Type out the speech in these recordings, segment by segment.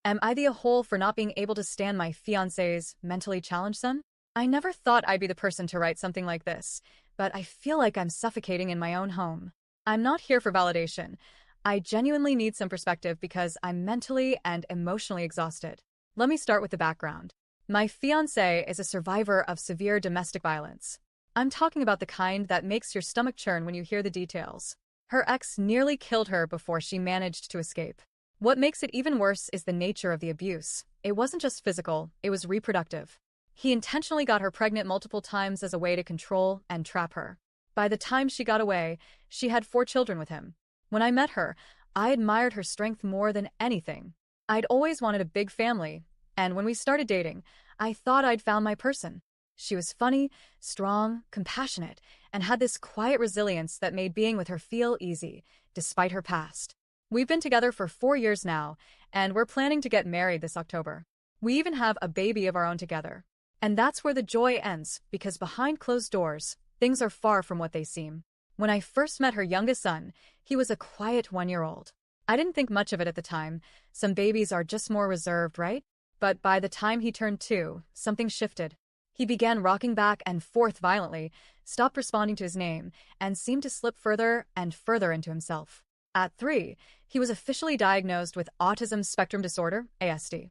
Am I the a-hole for not being able to stand my fiancé's mentally challenged son? I never thought I'd be the person to write something like this, but I feel like I'm suffocating in my own home. I'm not here for validation. I genuinely need some perspective because I'm mentally and emotionally exhausted. Let me start with the background. My fiancé is a survivor of severe domestic violence. I'm talking about the kind that makes your stomach churn when you hear the details. Her ex nearly killed her before she managed to escape. What makes it even worse is the nature of the abuse. It wasn't just physical, it was reproductive. He intentionally got her pregnant multiple times as a way to control and trap her. By the time she got away, she had 4 children with him. When I met her, I admired her strength more than anything. I'd always wanted a big family, and when we started dating, I thought I'd found my person. She was funny, strong, compassionate, and had this quiet resilience that made being with her feel easy, despite her past. We've been together for 4 years now, and we're planning to get married this October. We even have a baby of our own together. And that's where the joy ends, because behind closed doors, things are far from what they seem. When I first met her youngest son, he was a quiet 1-year-old. I didn't think much of it at the time. Some babies are just more reserved, right? But by the time he turned 2, something shifted. He began rocking back and forth violently, stopped responding to his name, and seemed to slip further and further into himself. At 3, he was officially diagnosed with autism spectrum disorder, ASD.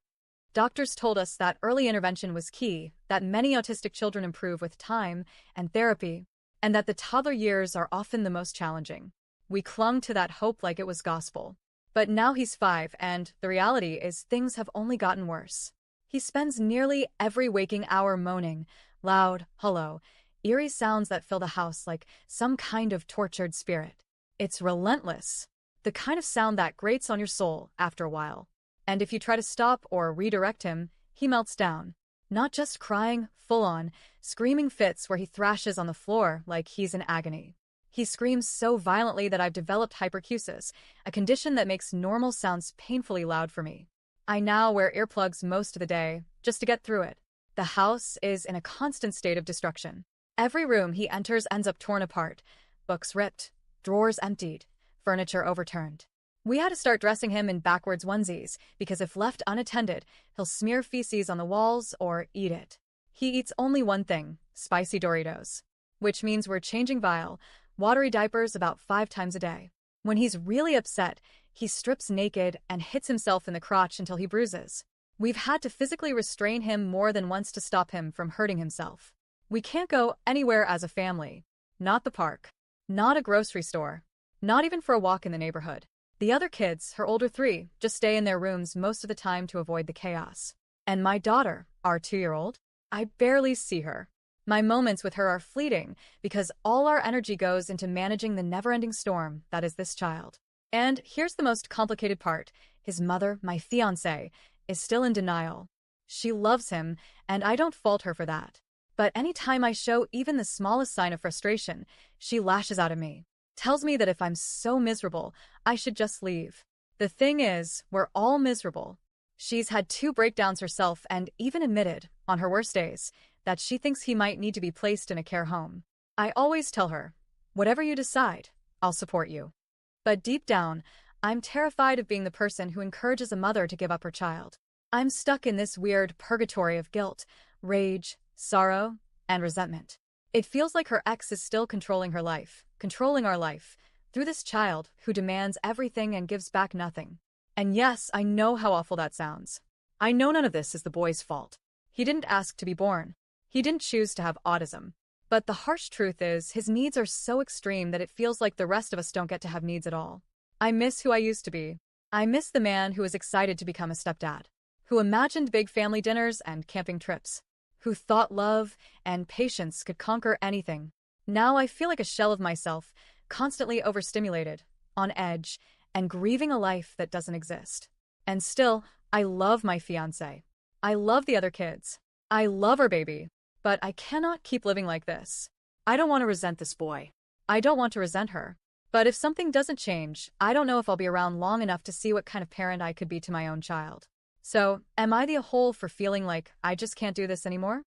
Doctors told us that early intervention was key, that many autistic children improve with time and therapy, and that the toddler years are often the most challenging. We clung to that hope like it was gospel. But now he's 5, and the reality is things have only gotten worse. He spends nearly every waking hour moaning, loud, hollow, eerie sounds that fill the house like some kind of tortured spirit. It's relentless, the kind of sound that grates on your soul after a while. And if you try to stop or redirect him, he melts down. Not just crying, full-on, screaming fits where he thrashes on the floor like he's in agony. He screams so violently that I've developed hyperacusis, a condition that makes normal sounds painfully loud for me. I now wear earplugs most of the day, just to get through it. The house is in a constant state of destruction. Every room he enters ends up torn apart, books ripped, drawers emptied, furniture overturned. We had to start dressing him in backwards onesies, because if left unattended, he'll smear feces on the walls or eat it. He eats only one thing, spicy Doritos. Which means we're changing vile, watery diapers about 5 times a day. When he's really upset, he strips naked and hits himself in the crotch until he bruises. We've had to physically restrain him more than once to stop him from hurting himself. We can't go anywhere as a family. Not the park. Not a grocery store. Not even for a walk in the neighborhood. The other kids, her older 3, just stay in their rooms most of the time to avoid the chaos. And my daughter, our 2-year-old, I barely see her. My moments with her are fleeting because all our energy goes into managing the never-ending storm that is this child. And here's the most complicated part. His mother, my fiancé, is still in denial. She loves him, and I don't fault her for that. But anytime I show even the smallest sign of frustration, she lashes out at me. Tells me that if I'm so miserable, I should just leave. The thing is, we're all miserable. She's had 2 breakdowns herself and even admitted, on her worst days, that she thinks he might need to be placed in a care home. I always tell her, whatever you decide, I'll support you. But deep down, I'm terrified of being the person who encourages a mother to give up her child. I'm stuck in this weird purgatory of guilt, rage, sorrow, and resentment. It feels like her ex is still controlling her life, controlling our life, through this child who demands everything and gives back nothing. And yes, I know how awful that sounds. I know none of this is the boy's fault. He didn't ask to be born. He didn't choose to have autism. But the harsh truth is, his needs are so extreme that it feels like the rest of us don't get to have needs at all. I miss who I used to be. I miss the man who was excited to become a stepdad, who imagined big family dinners and camping trips, who thought love and patience could conquer anything. Now I feel like a shell of myself, constantly overstimulated, on edge, and grieving a life that doesn't exist. And still, I love my fiancé. I love the other kids. I love our baby. But I cannot keep living like this. I don't want to resent this boy. I don't want to resent her. But if something doesn't change, I don't know if I'll be around long enough to see what kind of parent I could be to my own child. So, am I the a-hole for feeling like I just can't do this anymore?